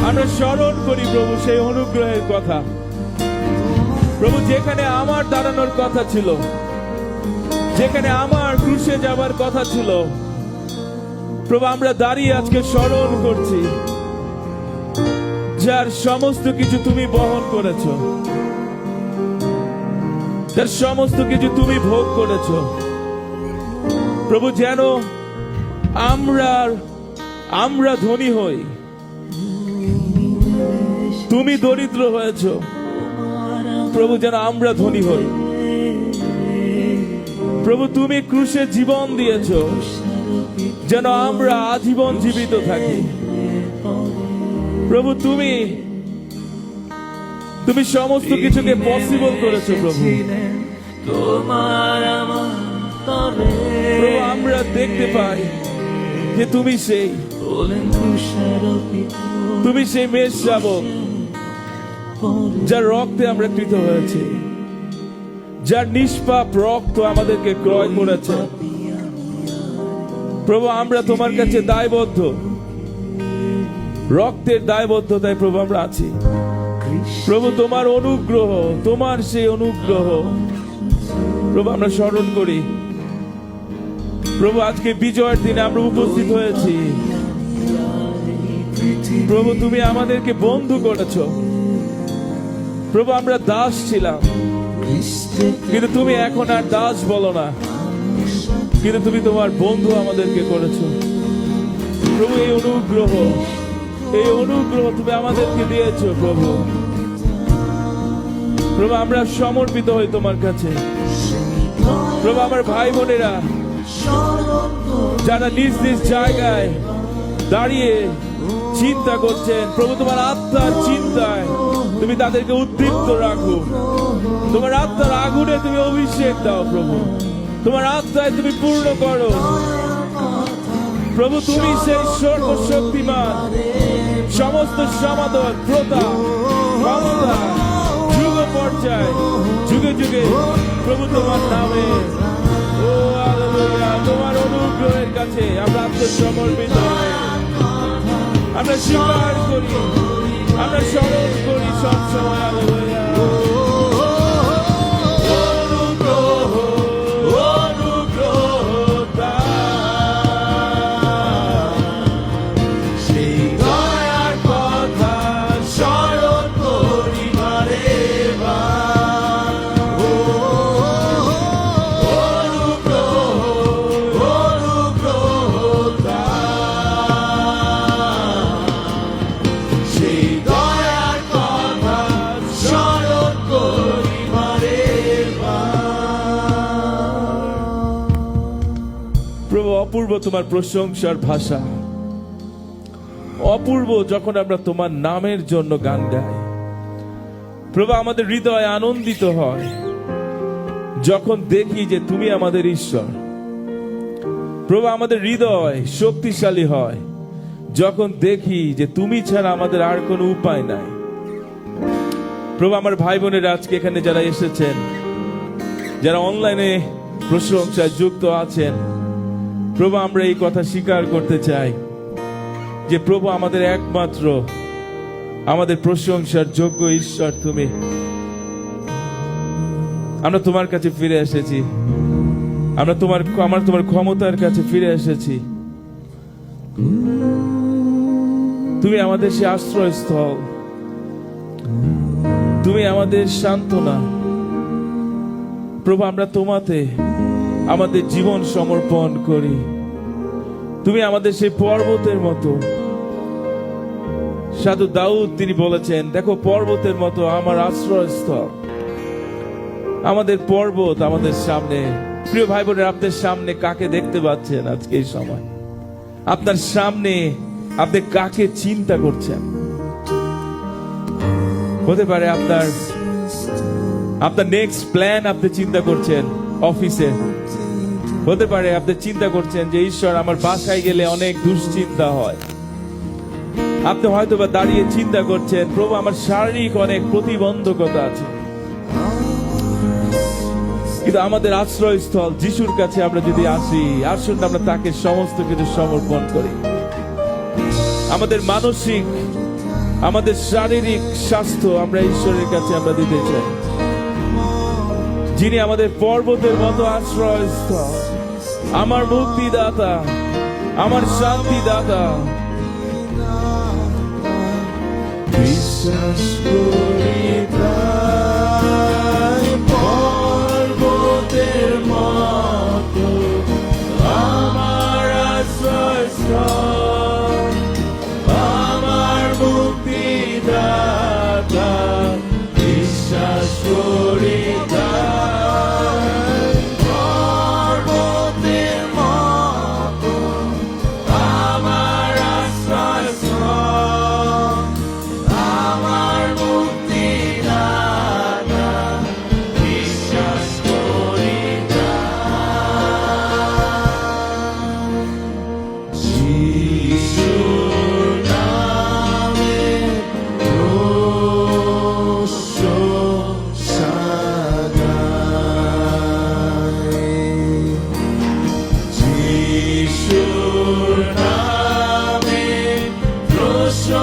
আমরা স্মরণ করি প্রভু সেই অনুগ্রহের কথা। প্রভু, যেখানে আমার দাঁড়ানোর কথা ছিল, যেখানে আমার ক্রুশে যাবার কথা ছিল, প্রভু আমরা দাঁড়িয়ে আজকে স্মরণ করছি যার সমস্ত কিছু তুমি বহন করেছ, যার সমস্ত কিছু তুমি ভোগ করেছ। প্রভু, যেন আমরা ধনী হই, তুমি দরিদ্র হয়েছ। প্রভু, যেন আমরা ধনী হই। প্রভু, তুমি ক্রুশে জীবন দিয়েছ, যেন আমরা আজীবন জীবিত থাকি। প্রভু, তুমি সমস্ত কিছুকে পসিবল করেছো প্রভু। প্রভু, আমরা দেখতে পাই যে তুমি সেই মেষ শাবক, যার রক্তে আমরা কৃত হয়েছি, যার নিষ্পাপ রক্ত আমাদেরকে ক্রয় করেছে। প্রভু, আমরা তোমার কাছে দায়বদ্ধ, রক্তের দায়বদ্ধতায় প্রভু আমরা আছি। প্রভু, তোমার অনুগ্রহ, তোমার সেই অনুগ্রহ প্রভু আমরা স্মরণ করি। প্রভু, আজকে বিজয়ের দিনে আমরা উপস্থিত হয়েছি। প্রভু, তুমি আমাদেরকে বন্ধু করেছ। প্রভু, আমরা দাস ছিলাম, কিন্তু তুমি এখন আর দাস বলো না, কিন্তু তুমি তোমার বন্ধু আমাদেরকে করেছো। প্রভু, এই অনুগ্রহ তুমি আমাদেরকে দিয়েছো প্রভু। প্রভু, আমরা সমর্পিত হই তোমার কাছে। প্রভু, আমার ভাই বোনেরা যারা নিজ নিজ জায়গায় দাঁড়িয়ে চিন্তা করছেন, প্রভু তোমার আত্মার চিন্তায় তুমি তাদেরকে উদ্দীপ্ত রাখো। তোমার আত্মার আগুনে তুমি অভিষেক দাও প্রভু। তোমার আত্মায় তুমি পূর্ণ করো প্রভু। তুমি সেই সর্বশক্তিমান, সমস্ত সমাদর, প্রতা, ক্ষমতা, যুগ পর্যায়, যুগে যুগে প্রভু তোমার নামে, ও হালেলুয়া, তোমার অনুগ্রহের কাছে আমরা আত্মসমর্পিত, আমরা স্বীকার করি, আমরা স্মরণ করি সবসময়। হালেলুয়া। অপূর্ব তোমার প্রশংসার ভাষা, অপূর্ব যখন আমরা তোমার নামের জন্য গান গাই। প্রভু, আমাদের হৃদয় আনন্দিত হয় যখন দেখি যে তুমি আমাদের ঈশ্বর। প্রভু, আমাদের হৃদয় শক্তিশালী হয় যখন দেখি যে তুমি ছাড়া আমাদের আর কোনো উপায় নাই। প্রভু, আমার ভাই বোনেরা আজকে এখানে যারা এসেছেন, যারা অনলাইনে প্রশংসায় যুক্ত আছেন, প্রভু আমরা এই কথা স্বীকার করতে চাই যে প্রভু আমাদের একমাত্র, আমাদের প্রশংসার যোগ্য ঈশ্বর তুমি। আমরা তোমার কাছে ফিরে এসেছি, আমরা তোমার ক্ষমতার কাছে ফিরে এসেছি। তুমি আমাদের সে আশ্রয়স্থল, তুমি আমাদের সান্ত্বনা। প্রভু, আমরা তোমাতে আমাদের জীবন সমর্পণ করি। তুমি আমাদের সেই পর্বতের মতো। সাধু দাউদ তিনি বলেছেন, দেখো পর্বতের মতো আমার আশ্রয়স্থল। আমাদের পর্বত আমাদের সামনে। প্রিয় ভাই বোনের, আপনার সামনে কাকে দেখতে পাচ্ছেন আজকে এই সময়? আপনার সামনে আপনি কাকে চিন্তা করছেন? হতে পারে আপনার নেক্সট প্ল্যান আপনি চিন্তা করছেন অফিসে। হতে পারে আপনি চিন্তা করছেন যে ঈশ্বর, আমার বাসায় গেলে অনেক দুশ্চিন্তা হয়। আপনি হয়তো বা দাঁড়িয়ে চিন্তা করছেন, প্রভু আমার শারীরিক অনেক প্রতিবন্ধকতা আছে। কিন্তু আমাদের আশ্রয়স্থল যিশুর কাছে আমরা যদি আসি, আসুন আমরা তাকে সমস্ত কিছু সমর্পণ করি। আমাদের মানসিক আমাদের শারীরিক স্বাস্থ্য আমরা ঈশ্বরের কাছে আমরা দিতে চাই, যিনি আমাদের পর্বতের মতো আশ্রয়স্থল, আমার মুক্তিদাতা, আমার শান্তিদাতা। বিশ্বাস করি তাই পর্বতের মতো আমার আশ্রয়স্থল, আমার মুক্তিদাতা। বিশ্বাস করি তাই পর্বতের মতো আমার আশ্রয়স্থল, আমার মুক্তিদাতা। বিশ্বাস করি যিশুর নামে প্রশংসা গাই, যিশুর নামে প্রশংসা